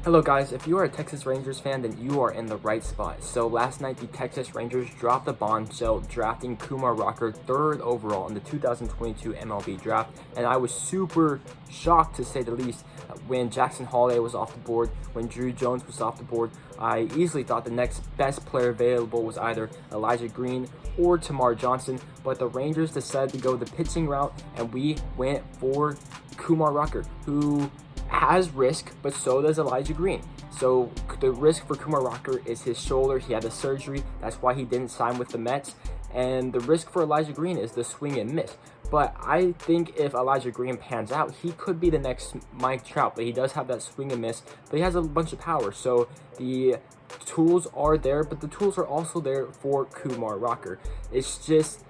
Hello guys, if you are a Texas Rangers fan, then you are in the right spot. So last night the Texas Rangers dropped the bombshell drafting Kumar Rocker 3rd overall in the 2022 MLB Draft, and I was super shocked to say the least when Jackson Holliday was off the board, when Drew Jones was off the board. I easily thought the next best player available was either Elijah Green or Tamar Johnson, but the Rangers decided to go the pitching route and we went for Kumar Rocker, who has risk, but so does Elijah Green. So the risk for Kumar Rocker is his shoulder. He had a surgery. That's why he didn't sign with the Mets. And the risk for Elijah Green is the swing and miss. But I think if Elijah Green pans out, he could be the next Mike Trout. But he does have that swing and miss. But he has a bunch of power. So the tools are there, but the tools are also there for Kumar Rocker. It's just,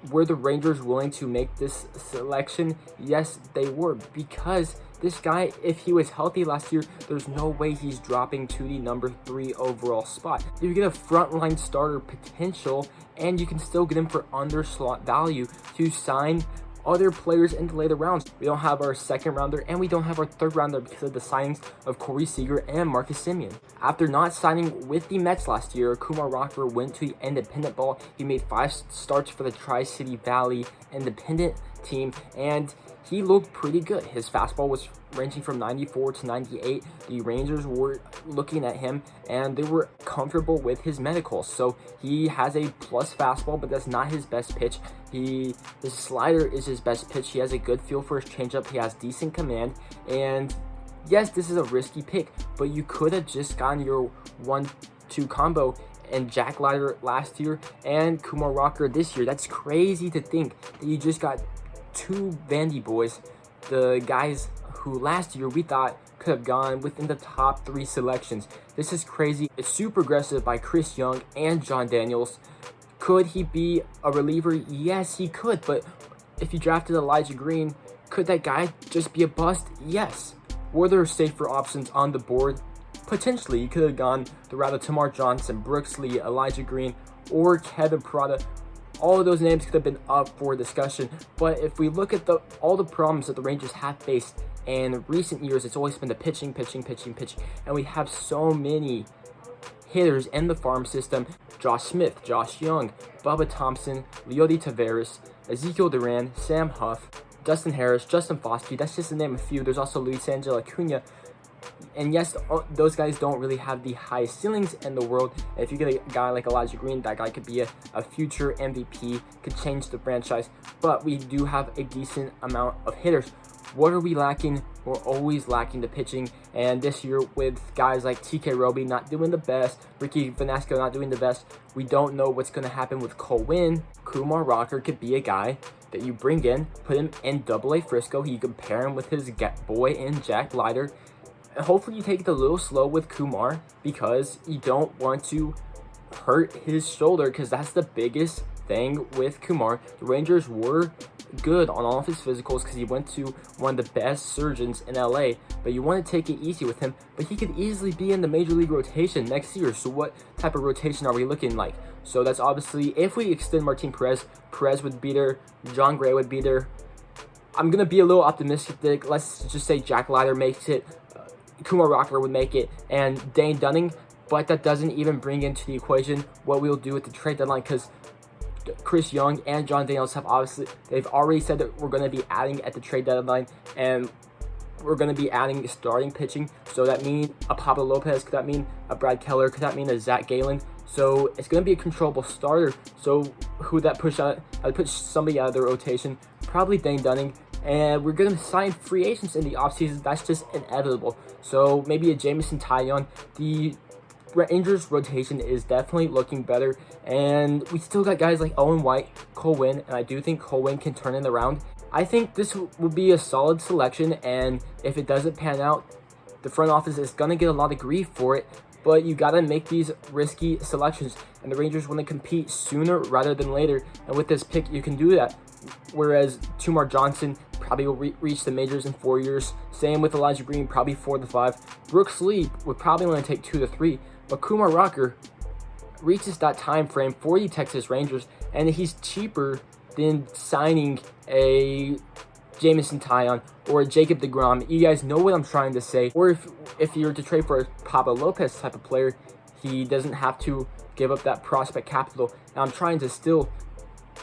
were the Rangers willing to make this selection? Yes, they were, because this guy, if he was healthy last year, there's no way he's dropping to the number 3 overall spot. You get a frontline starter potential, and you can still get him for under slot value to sign other players in the later rounds. We don't have our 2nd rounder, and we don't have our 3rd rounder because of the signings of Corey Seager and Marcus Semien. After not signing with the Mets last year, Kumar Rocker went to the independent ball. He made 5 starts for the Tri-City Valley independent team, and he looked pretty good. His fastball was ranging from 94 to 98. The Rangers were looking at him and they were comfortable with his medicals. So he has a plus fastball, but that's not his best pitch. His slider is his best pitch. He has a good feel for his changeup. He has decent command. And yes, this is a risky pick, but you could have just gotten your 1-2 combo and Jack Leiter last year and Kumar Rocker this year. That's crazy to think that you just got 2 Vandy boys, the guys who last year we thought could have gone within the top 3 selections. This is crazy. It's super aggressive by Chris Young and John Daniels. Could he be a reliever? Yes, he could, but if you drafted Elijah Green, could that guy just be a bust? Yes. Were there safer options on the board? Potentially. You could have gone the route of Tamar Johnson, Brooks Lee, Elijah Green, or Kevin Parada. All of those names could have been up for discussion, but if we look at all the problems that the Rangers have faced in recent years, it's always been the pitching, and we have so many hitters in the farm system: Josh Smith, Josh Young, Bubba Thompson, Leody Taveras, Ezekiel Duran, Sam Huff, Dustin Harris, Justin Foskey. That's just to name a few. There's also Luis Angel Acuna. And yes, those guys don't really have the highest ceilings in the world. If you get a guy like Elijah Green, that guy could be a future MVP, could change the franchise. But we do have a decent amount of hitters. What are we lacking? We're always lacking the pitching. And this year, with guys like TK Roby not doing the best, Ricky Vanasco not doing the best, we don't know what's going to happen with Cole Winn. Kumar Rocker could be a guy that you bring in, put him in AA Frisco. You can pair him with his boy in Jack Leiter. And hopefully you take it a little slow with Kumar, because you don't want to hurt his shoulder, because that's the biggest thing with Kumar. The Rangers were good on all of his physicals because he went to one of the best surgeons in LA, but you want to take it easy with him. But he could easily be in the major league rotation next year. So what type of rotation are we looking like? So that's obviously, if we extend Martin Perez would be there, John Gray would be there. I'm going to be a little optimistic. Let's just say Jack Leiter makes it, Kumar Rocker would make it, and Dane Dunning, but that doesn't even bring into the equation what we'll do at the trade deadline, because Chris Young and John Daniels they've already said that we're going to be adding at the trade deadline, and we're going to be adding starting pitching. So that means a Pablo Lopez, could that mean a Brad Keller, could that mean a Zach Gallen? So it's going to be a controllable starter. So who that push out? I'd push somebody out of the rotation, probably Dane Dunning. And we're going to sign free agents in the offseason. That's just inevitable. So maybe a Jameson Taillon. The Rangers rotation is definitely looking better. And we still got guys like Owen White, Cole Winn. And I do think Cole Winn can turn it around. I think this will be a solid selection. And if it doesn't pan out, the front office is going to get a lot of grief for it. But you got to make these risky selections. And the Rangers want to compete sooner rather than later. And with this pick, you can do that. Whereas Tamar Johnson probably will reach the majors in 4 years. Same with Elijah Green, probably 4 to 5. Brooks Lee would probably only take 2 to 3. But Kumar Rocker reaches that time frame for the Texas Rangers, and he's cheaper than signing a Jameson Taillon or a Jacob deGrom. You guys know what I'm trying to say. Or if you're to trade for a Pablo Lopez type of player, he doesn't have to give up that prospect capital. And I'm trying to still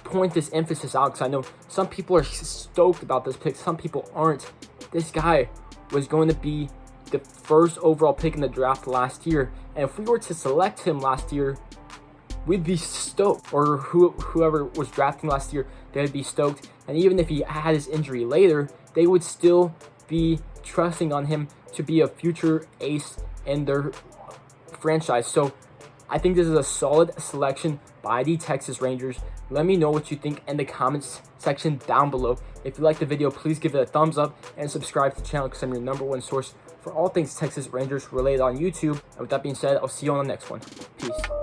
point this emphasis out because I know some people are stoked about this pick, some people aren't. This guy was going to be the first overall pick in the draft last year, and if we were to select him last year, we'd be stoked. Or whoever was drafting last year, they'd be stoked. And even if he had his injury later, they would still be trusting on him to be a future ace in their franchise. So I think this is a solid selection by the Texas Rangers. Let me know what you think in the comments section down below. If you liked the video, please give it a thumbs up and subscribe to the channel because I'm your #1 source for all things Texas Rangers related on YouTube. And with that being said, I'll see you on the next one. Peace.